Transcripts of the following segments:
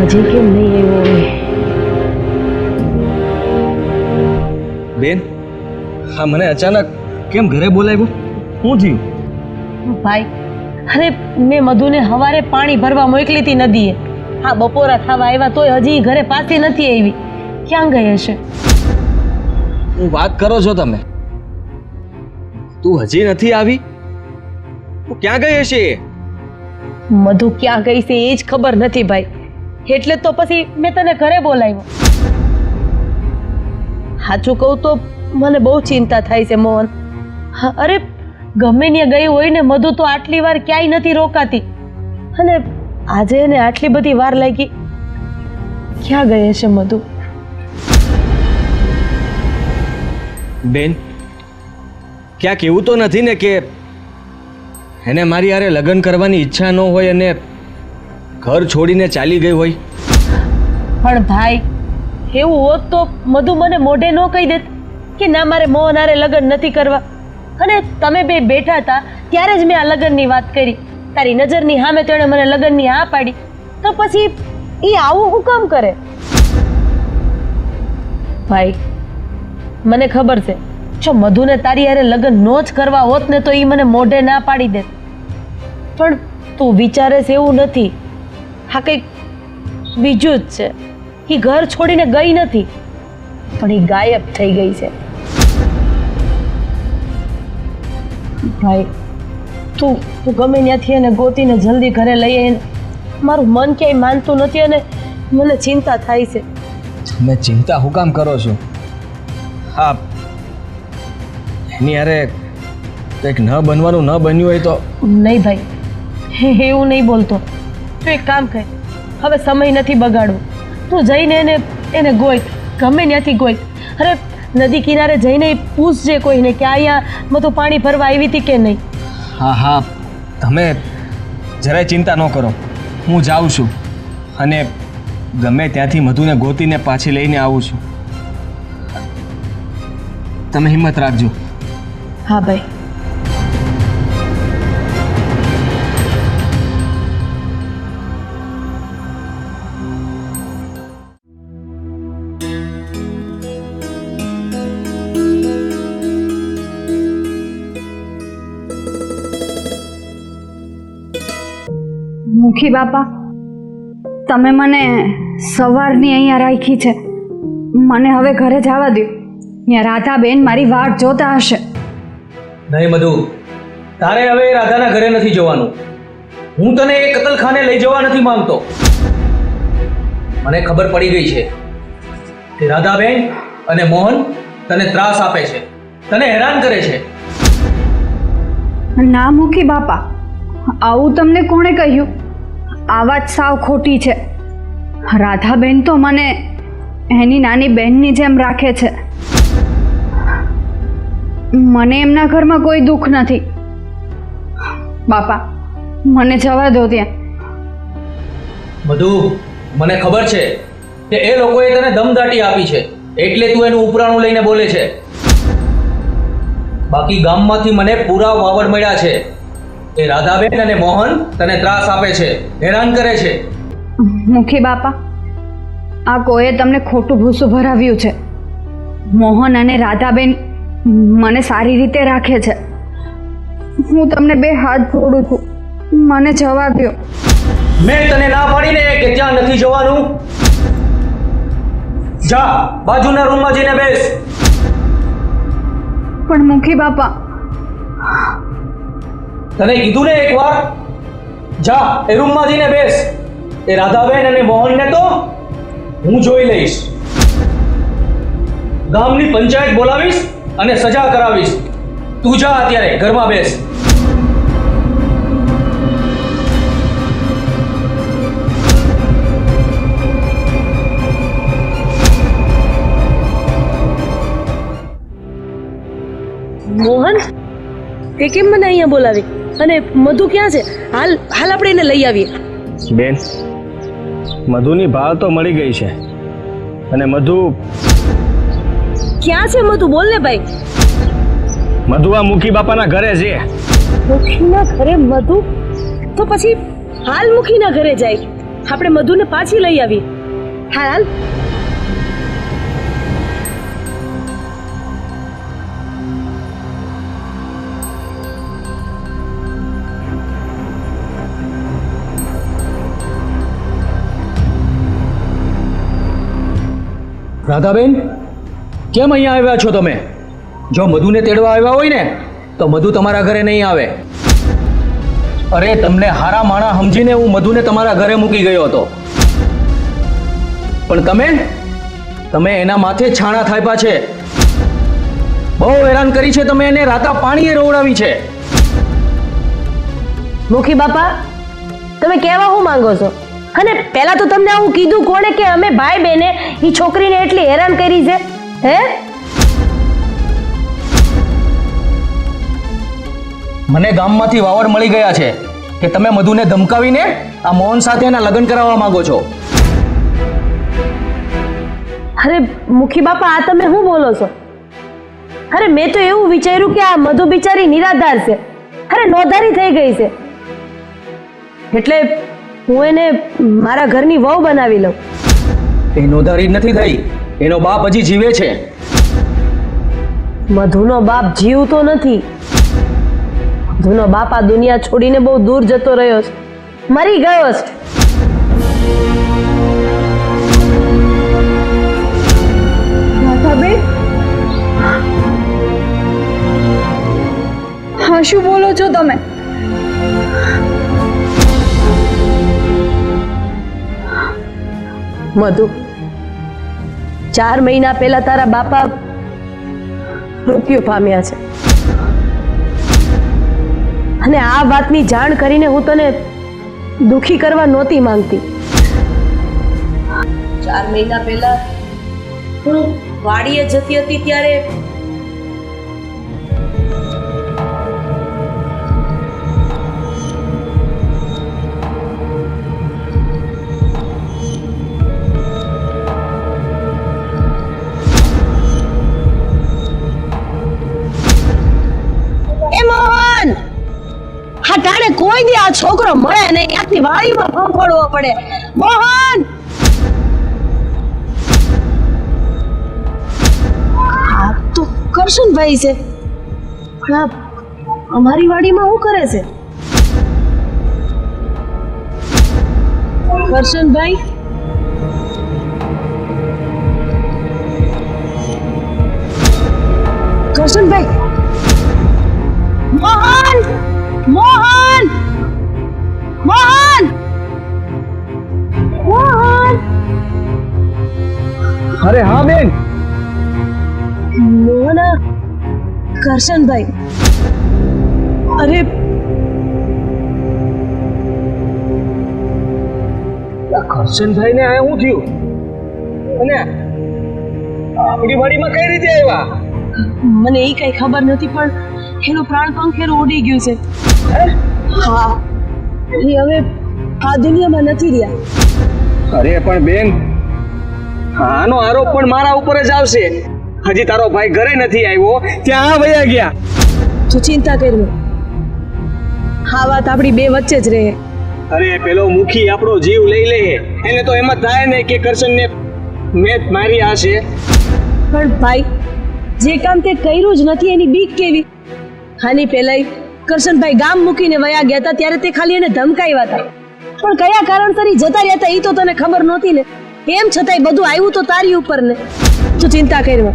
હજી કેમ નહીં આવ્યો હોય? બેન, હા મને અચાનક કેમ ઘરે બોલાવ્યો? શું થયું? ભાઈ, અરે મેં મધુને હવારે પાણી ભરવા મોકલી હતી નદીએ. હા, બપોરા થવા આવ્યા તોય હજી ઘરે પાછી નથી આવી. ક્યાં ગઈ હશે? હું વાત કરો છો તમે? તું હજી નથી આવી? તું ક્યાં ગઈ હશે? મધુ ક્યાં ગઈ છે એ જ ખબર નથી ભાઈ, એટલે તો પછી મેં તને ઘરે બોલાવ્યો. સાચું કહું તો મને બહુ ચિંતા થાય છે મોહન. હા, અરે ગમે ત્યાં ગઈ હોય ને મધુ તો આટલી વાર ક્યાંય નથી રોકાતી, અને આજે એને આટલી બધી વાર લાગી. ક્યાં ગઈ હશે મધુ? બેન, ક્યાંક એવું તો નથી ને કે એને મારી હારે લગ્ન કરવાની ઈચ્છા ન હોય અને ઘર છોડીને ચાલી ગઈ હોય? પણ ભાઈ, એવું હોત તો મધુ મને મોઢે ન કહી દેત કે ના, મારે મોહન હારે લગ્ન નથી કરવા. અને તમે બે બેઠા હતા ત્યારે જ મેં આ લગ્નની વાત કરી. તારી નજરની સામે તેણે મને લગ્નની હા પાડી, તો પછી એ આવું હું કામ કરે? ભાઈ, મને ખબર છે, જો મધુને તારી હારે લગ્ન નો જ કરવા હોત ને તો એ મને મોઢે ના પાડી દેત. પણ તું વિચારે છે એવું નથી. હા, કંઈક બીજું જ છે. એ ઘર છોડીને ગઈ નથી, પણ એ ગાયબ થઈ ગઈ છે. ભાઈ, તું ગમે ત્યાંથી એને ગોતીને જલ્દી ઘરે લઈ આવીને. મારું મન ક્યાંય માનતું નથી અને મને ચિંતા થાય છે. તમે ચિંતા હું કામ કરો છો? હા, એની હારે કંઈક ન બનવાનું ન બન્યું હોય તો? નહીં ભાઈ, એવું નહીં બોલતો. તું એક કામ કર, હવે સમય નથી બગાડવો. તું જઈને એને ગોઈત, ગમે ત્યાંથી ગોઈત. અરે નદી કિનારે જઈને પૂછજે કોઈને કે અહીંયા મધુ પાણી ભરવા આવી હતી કે નહીં. હા હા, તમે જરાય ચિંતા ન કરો. હું જાઉં છું અને ગમે ત્યાંથી મધુને ગોતીને પાછી લઈને આવું છું. તમે હિંમત રાખજો. હા ભાઈ. મુખી બાપા, તમે મને સવારની અહીંયા રાખી છે. મને હવે ઘરે જવા દો. ત્યાં રાધાબેન મારી વાટ જોતા હશે. નહીં મધુ, તારે હવે રાધાના ઘરે નથી જવાનું. હું તને એ કતલખાને લઈ જવા નથી માંગતો. મને ખબર પડી ગઈ છે કે રાધાબેન અને મોહન તને ત્રાસ આપે છે, તને હેરાન કરે છે. ના મુખી બાપા, આવું તમને કોણે કહ્યું? આ વાત સાવ ખોટી છે. રાધાબેન તો મને એની નાની બહેનની જેમ રાખે છે. મને એમના ઘરમાં કોઈ દુઃખ નથી. બાપા, મને જવા દો ત્યાં. મધુ, મને ખબર છે કે એ લોકોએ તને દમદાટી આપી છે, એટલે તું એનું ઉપરાણું લઈને બોલે છે. બાકી ગામમાંથી મને પૂરા વાવડ મળ્યા છે એ રાધાબેન અને મોહન તને ત્રાસ આપે છે, હેરાન કરે છે. મુખી બાપા, આ કોઈએ તમને ખોટું ભૂસું ભરાવ્યું છે. મોહન અને રાધાબેન મને સારી રીતે રાખે છે. હું તમને બે હાથ જોડું છું, મને જવા દો. મેં તને ના પાડીને કે ત્યાં નથી જવાનું. જા, બાજુના રૂમમાં જઈને બેસ. પણ મુખી બાપા, તને કીધું ને એકવાર, જા એ રૂમમાં જઈને બેસ. એ રાધાબેન અને મોહનને તો હું જોઈ લઈશ. ગામની પંચાયત બોલાવીશ અને સજા કરાવીશ. તું જા અત્યારે ઘરમાં બેસ. મોહન, તે કેમ મને અહીંયા બોલાવી? અને મધુ ક્યાં છે? હાલ હાલ આપણે એને લઈ આવીએ. બેન, મધુની ભાળ તો મળી ગઈ છે અને મધુ ક્યાં છે મધુ? બોલ ને ભાઈ. મધુ આ મુખી બાપાના ઘરે છે. મુખીના ઘરે મધુ? તો પછી હાલ મુખીના ઘરે જાય. આપણે મધુને પાછી લઈ આવી. હાલ રાધાબેન, કેમ અહીંયા આવ્યા છો તમે? જો મધુને તેડવા આવ્યા હોય ને તો મધુ તમારા ઘરે નહીં આવે. અરે તમને હારા માણા સમજીને હું મધુને તમારા ઘરે મૂકી ગયો હતો, પણ તમે એના માથે છાણા થાપ્યા છે. બહુ હેરાન કરી છે તમે એને, રાતા પાણીએ રોવડાવી છે. મુખી બાપા, તમે કહેવા શું માંગો છો? અને પહેલા તો તમને આવું કીધું કોણે કે અમે ભાઈ બહેને એ છોકરીને એટલી હેરાન કરી છે? હે? મને ગામમાંથી વાવડ મળી ગયા છે કે તમે મધુને ધમકાવીને આ મોહન સાથે એના લગ્ન કરાવવા માંગો છો. અરે મુખી બાપા, આ તમે શું બોલો છો? અરે મેં તો એવું વિચાર્યું કે આ મધુ બિચારી નિરાધાર છે, અરે નોધારી થઈ ગઈ છે, એટલે હું એને મારા ઘરની વહુ બનાવી લઉં. એ નોધારી નથી થઈ, એનો બાપ હજી જીવે છે. મધુનો બાપ જીવતો નથી. મધુનો બાપ આ દુનિયા છોડીને બહુ દૂર જતો રહ્યો છે, મરી ગયો છે. રાધાબેન, હા શું બોલો છો તમે? મધુ, 4 મહિના પહેલા તારા બાપા મૃત્યુ પામ્યા છે, અને આ વાતની જાણ કરીને હું તને દુખી કરવા નહોતી માંગતી. 4 મહિના પહેલા હું વાડીએ જતી હતી ત્યારે ટાણે કોઈ દી આ છોકરો મળે નહીં, ત્યાંથી વાડીમાં ફંફોડવો પડે. મોહન, આ તો કરશનભાઈ છે, પણ આ અમારી વાડીમાં શું કરે છે? કરશનભાઈ, કરશનભાઈ, મોહન, મોહન, મોહન, મોહન. અરે હા બેન. મોહના, કરશનભાઈ, અરે કરશનભાઈ ને આ શું થયું? અને આપણી વાડીમાં કઈ રીતે આવ્યા? મને એ કઈ ખબર નથી, પણ એનું પ્રાણ પંખેરું ઉડી ગયું છે. હા, એ હવે આ દુનિયામાં નથી રહ્યા. અરે પણ બેન, આનો આરોપ પણ મારા ઉપર જ આવશે. હજી તારો ભાઈ ઘરે નથી આવ્યો, ત્યાં આ વયા ગયા. તું ચિંતા કરજો, આ વાત આપણી બે વચ્ચે જ રહે. અરે પેલો મુખી આપણો જીવ લઈ લે, એને તો એમ જ થાય ને કે કરશનને મેં જ મારી હશે. પણ ભાઈ, જે કામ તે કર્યું જ નથી એની બીક કેવી? આની પહેલા કરશનભાઈ ગામ મૂકીને વયા ગયા હતા ત્યારે તે ખાલી એને ધમકાવ્યા હતા, પણ કયા કારણસર ઈ જતા રહ્યા હતા એ તો તને ખબર નહોતી ને. એમ છતાંય બધું આવ્યું તો તારી ઉપર ને. તું ચિંતા કરવા,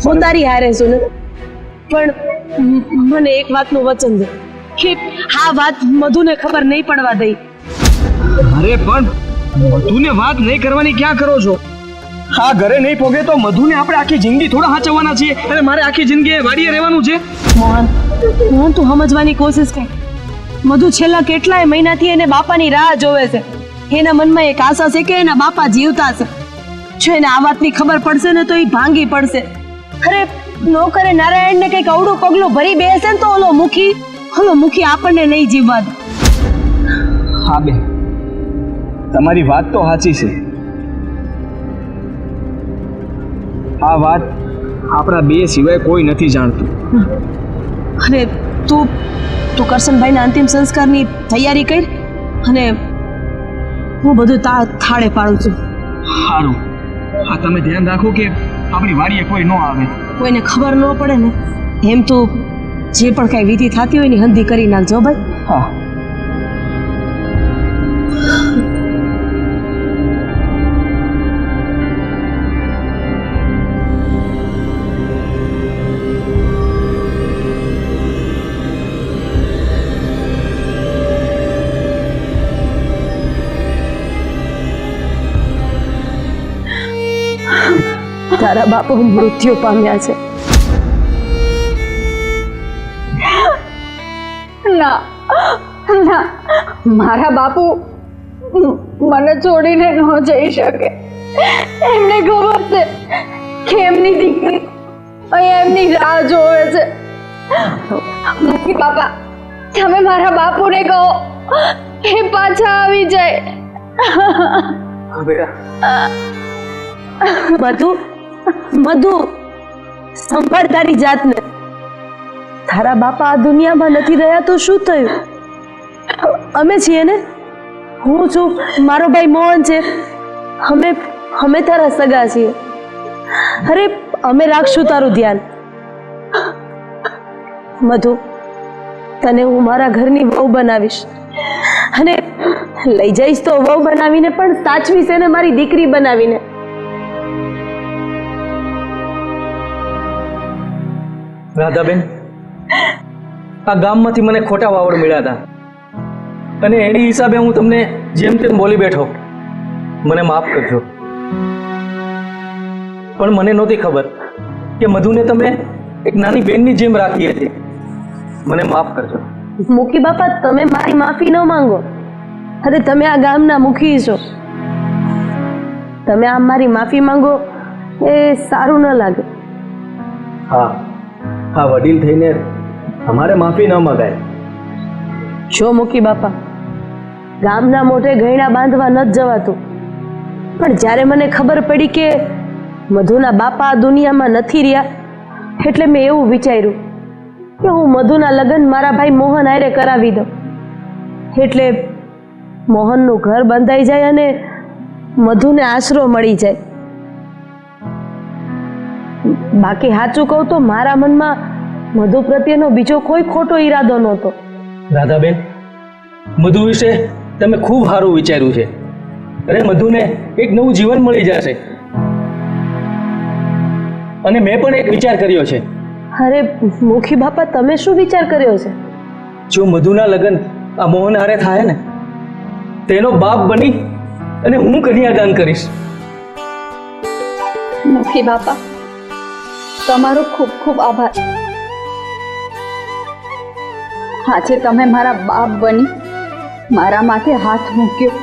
હું તારી હારે છું ને. પણ મને એક વાતનું વચન દે કે આ વાત મધુને ખબર નહીં પડવા દઈ. અરે પણ મધુને વાત નહીં કરવાની ક્યાં કરો છો? હા, ઘરે નહીં પોગે તો મધુને આપણે આખી જિંદગી થોડા હાચવવાના છીએ, અને મારે આખી જિંદગી વાડીએ રહેવાનું છે. મોહન, તું સમજવાની કોશિશ કર. મધુ છેલ્લા કેટલાય મહિનાથી એને બાપાની રાહ જોવે છે. એના મનમાં એક આશા છે કે એના બાપા જીવતા છે. જો એને આ વાતની ખબર પડશે ને તો એ ભાંગી પડશે. અરે નોકરે નારાયણને કંઈક અવળું પગલું ભરી બેસે ને તો ઓલો મુખી આપણને નહીં જીવવા દે. હા બેન, તમારી વાત તો સાચી છે. આ વાત આપણા બે સિવાય કોઈ નથી જાણતું. અરે તું કરશનભાઈના અંતિમ સંસ્કારની તૈયારી કર, અને હું બધું થાળે પાડું છું. સારું. હા, તમે ધ્યાન રાખો કે આપણી વાડીએ કોઈ ન આવે. કોઈને ખબર ન પડે ને એમ તો જે પણ કાંઈ વિધિ થતી હોય ને હંધી કરી નાખજો ભાઈ. હા. તારા બાપુ મૃત્યુ પામ્યા છે. ના ના, મારા બાપુ મને છોડીને ન જઈ શકે. એમને ખબર છે કે એમની દીકરી અહીંયા એમની રાહ જોવે છે. મુખી બાપા, તમે મારા બાપુને કહો એ પાછા આવી જાય. હા બેટા. મધુ સંભાળ તારી જાતને. તારા બાપા આ દુનિયામાં નથી રહ્યા તો શું થયું? અમે છીએ ને, હું છું, મારો ભાઈ મોહન છે, અમે તારા સગા છીએ. અરે અમે રાખશું તારું ધ્યાન. મધુ, તને હું મારા ઘરની વહુ બનાવીશ અને લઈ જઈશ તો વહુ બનાવીને પણ સાચવીશ એને મારી દીકરી બનાવીને. રાધાબેન, આ ગામમાંથી મને ખોટા વાવડ મળ્યા હતા અને એની હિસાબે હું તમને જેમ તેમ બોલી બેઠો. મને માફ કરજો. પણ મને નહોતી ખબર કે મધુને તમે એક નાની બેનની જેમ રાખી હતી. મને માફ કરજો. મુખી બાપા, તમે મારી માફી ન માંગો. અરે તમે આ ગામના મુખી છો, તમે આમ મારી માફી માંગો એ સારું ન લાગે. હા, હા, વડીલ થઈને અમારે માફી ન મગાય. જો મુખી બાપા, ગામના મોઢે ગયણા બાંધવા ન જવાતું, પણ જ્યારે મને ખબર પડી કે મધુના બાપા આ દુનિયામાં નથી રહ્યા, એટલે મેં એવું વિચાર્યું કે હું મધુના લગ્ન મારા ભાઈ મોહન હારે કરાવી દઉં, એટલે મોહનનું ઘર બંધાઈ જાય અને મધુને આશરો મળી જાય. બાકી સાચું કહું તો મારા મનમાં મધુ પ્રત્યેનો બીજો કોઈ ખોટો ઈરાદો નહોતો. રાધાબેન, મધુ વિશે તમે ખૂબ સારું વિચાર્યું છે. અરે મધુને એક નવું જીવન મળી જશે. અને મેં પણ એક વિચાર કર્યો છે. અરે મુખી બાપા, તમે શું વિચાર કર્યો છે? જો મધુના લગ્ન આ મોહન હારે થાય ને, તેનો બાપ બની અને હું કન્યાદાન કરીશ. મુખી બાપા, તમારો ખૂબ ખૂબ આભાર. આજે તમે મારા બાપ બની મારા માથે હાથ મૂક્યો.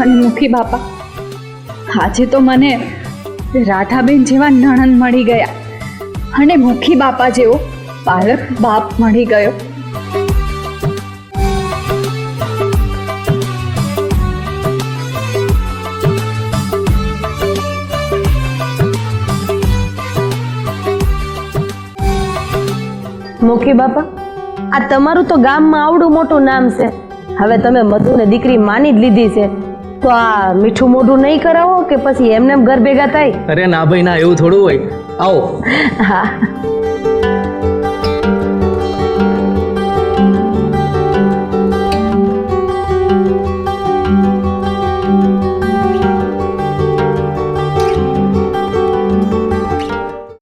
અને મુખી બાપા, આજે તો મને રાધાબેન જેવા નણંદ મળી ગયા અને મુખી બાપા જેવો પાલક બાપ મળી ગયો. મુખી બાપા, આ તમારું તો ગામમાં આવડું મોટું નામ છે. હવે તમે મધુને દીકરી માની જ લીધી છે, તો આ મીઠું મોઢું નહીં કરાવો કે પછી એમને ઘર ભેગા થાય? અરે ના ભાઈ ના, એવું થોડું હોય. આવો. હા.